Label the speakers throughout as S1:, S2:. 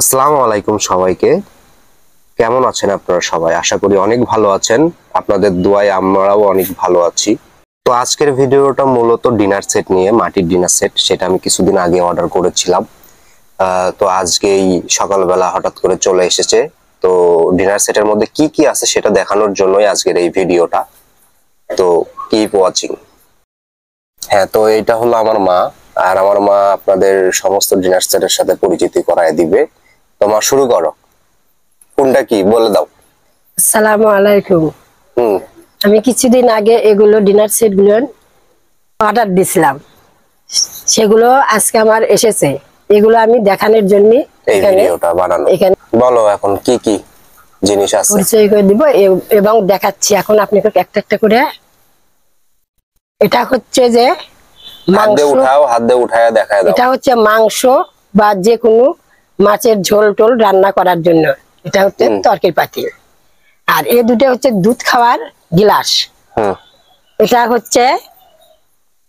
S1: আসসালামু আলাইকুম সবাইকে। কেমন আছেন আপনারা সবাই? আশা করি অনেক ভালো আছেন। আপনাদের দোয়ায় আমরাও অনেক ভালো আছি। তো আজকের ভিডিওটা মূলত ডিনার সেট নিয়ে, মাটির ডিনার সেট। সেটা আমি কিছুদিন আগে অর্ডার করেছিলাম। তো আজকেই সকালবেলা হঠাৎ করে চলে এসেছে। তো ডিনার সেটের মধ্যে কি কি আছে সেটা দেখানোর জন্যই আজকের এই ভিডিওটা। তো কিপ ওয়াচিং। হ্যাঁ, তো এটা হলো আমার মা। আর আমার মা আপনাদের সমস্ত ডিনার সেটের সাথে পরিচিতি করায় দিবে। তো মা, শুরু করো। কোনটা কি বলে দাও।
S2: আসসালামু আলাইকুম। আমি কিছুদিন আগে এগুলো ডিনার সেট গুলো অর্ডার দিছিলাম, সেগুলো আজকে আমার এসেছে। এগুলো আমি দেখানোর জন্য
S1: এই ভিডিওটা বানানো।
S2: এখানে
S1: বলো এখন কি কি জিনিস আছে
S2: পরিচয় করে দিব এবং দেখাচ্ছি এখন আপনাকে একটা একটা করে। এটা হচ্ছে যে
S1: হাত দিয়ে উঠাও, হাত দিয়ে উঠায়া দেখায় দাও।
S2: এটা হচ্ছে মাংস বা যে কোনো মাছের ঝোল টোল রান্না করার জন্য। এটা হচ্ছে তরকারি পাতিল। আর এই দুটো হচ্ছে দুধ খাওয়ার গিলাস। এটা হচ্ছে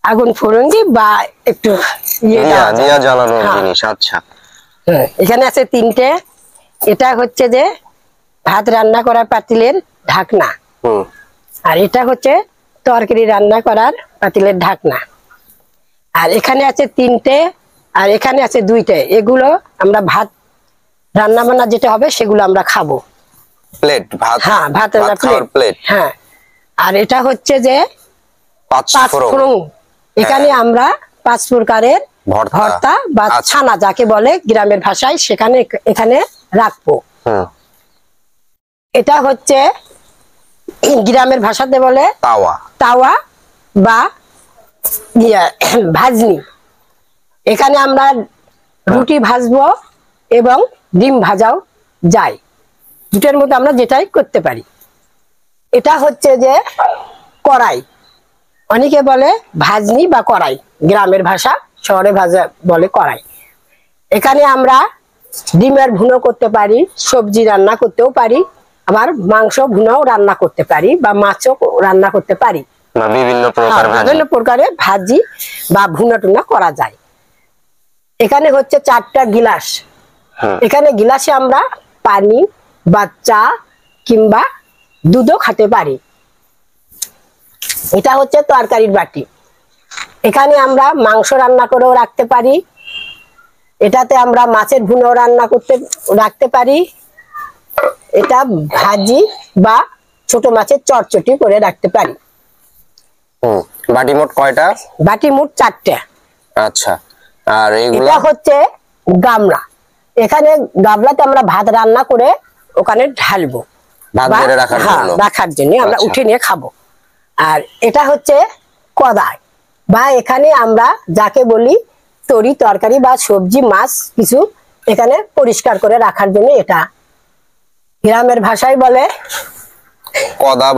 S2: আগুন ফোড়ঙ্গি বা একটু
S1: নিয়া জ্বালানোর জিনিস। আচ্ছা,
S2: এখানে আছে তিনটে। এটা হচ্ছে যে ভাত রান্না করার পাতিলের ঢাকনা। আর এটা হচ্ছে তরকারি রান্না করার পাতিলের ঢাকনা। আর এখানে আছে তিনটে, আর এখানে আছে দুইটে। এগুলো আমরা ভাত রান্না বান্না যেটা হবে সেগুলো আমরা খাবো।
S1: প্লেট ভাত।
S2: হ্যাঁ, ভাত রান্নার
S1: প্লেট।
S2: হ্যাঁ। আর এটা হচ্ছে যে
S1: পাঁচফোড়ন।
S2: এখানে আমরা 5 প্রকারের ভর্তা বা ছানা যাকে বলে গ্রামের ভাষায়, সেখানে এখানে রাখবো। এটা হচ্ছে গ্রামের ভাষাতে বলে
S1: তাওয়া।
S2: তাওয়া বা ভাজনি। এখানে আমরা রুটি ভাজবো এবং ডিম ভাজাও যায়। দুটোর মধ্যে আমরা যেটাই করতে পারি। এটা হচ্ছে যে কড়াই, অনেকে বলে ভাজনি বা কড়াই, গ্রামের ভাষা, শহরে ভাষা বলে কড়াই। এখানে আমরা ডিমের ভুনো করতে পারি, সবজি রান্না করতেও পারি, আবার মাংস ভুনাও রান্না করতে পারি বা মাছও রান্না করতে পারি। বিভিন্ন প্রকারের ভাজি বা ভুনা টুনা করা যায়। এখানে হচ্ছে 4টা গিলাস। এখানে গিলাসে আমরা পানি বা চা কিংবা দুধও খেতে পারি। এটা হচ্ছে তরকারির বাটি। এখানে আমরা মাংস রান্না করেও রাখতে পারি। এটাতে আমরা মাছের ভুনো রান্না করতে রাখতে পারি। এটা ভাজি বা ছোট মাছের চটচটি করে রাখতে পারি।
S1: বাটি মোট কয়টা? বাটি মোট
S2: 4টে।
S1: আচ্ছা। আর
S2: এটা হচ্ছে গামলা। এখানে গামলাতে আমরা ভাত রান্না করে ওখানে ঢালবো রাখার জন্য, আমরা উঠে নিয়ে খাবো। আর এটা হচ্ছে কড়াই, বা এখানে আমরা যাকে বলি তরি তরকারি বা সবজি মাছ কিছু এখানে পরিষ্কার করে রাখার জন্য। এটা গ্রামের ভাষায় বলে
S1: কদা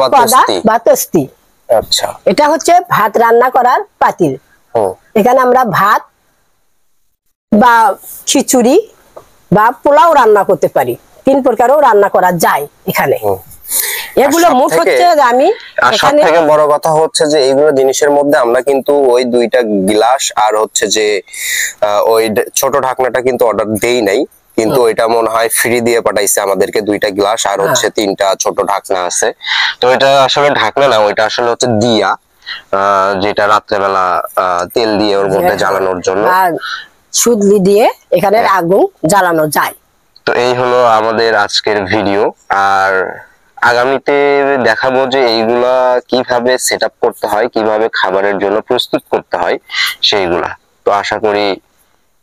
S1: বা তস্তি। আচ্ছা।
S2: এটা হচ্ছে ভাত রান্না করার পাতিল। এখানে আমরা ভাত বা খিচুড়ি বা পোলাও রান্না করতে পারি। 3 প্রকারও রান্না করা যায় এখানে। এগুলো মোট হচ্ছে আমি
S1: সবথেকে বড় কথা হচ্ছে যে এইগুলো জিনিসের মধ্যে আমরা কিন্তু ওই 2টা গ্লাস আর হচ্ছে যে ওই ছোট ঢাকনাটা কিন্তু অর্ডার দেই নাই, কিন্তু ওইটা মনে হয় ফ্রি দিয়ে পাঠাইছে আমাদেরকে। 2টা গ্লাস আর হচ্ছে 3টা ছোট ঢাকনা আছে। তো এটা আসলে ঢাকনা না, ওইটা আসলে হচ্ছে দিয়া, যেটা রাত্রেবেলা তেল দিয়ে ওর মধ্যে জ্বালানোর জন্য,
S2: সুদলি দিয়ে এখানে আগুন জ্বালানো যায়।
S1: তো এই হলো আমাদের আজকের ভিডিও। আর আগামীতে দেখাবো যে এইগুলা কিভাবে সেটআপ করতে হয়, কিভাবে খাবারের জন্য প্রস্তুত করতে হয় সেইগুলা। তো আশা করি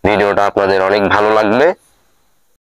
S1: ভিডিওটা আপনাদের অনেক ভালো লাগবে।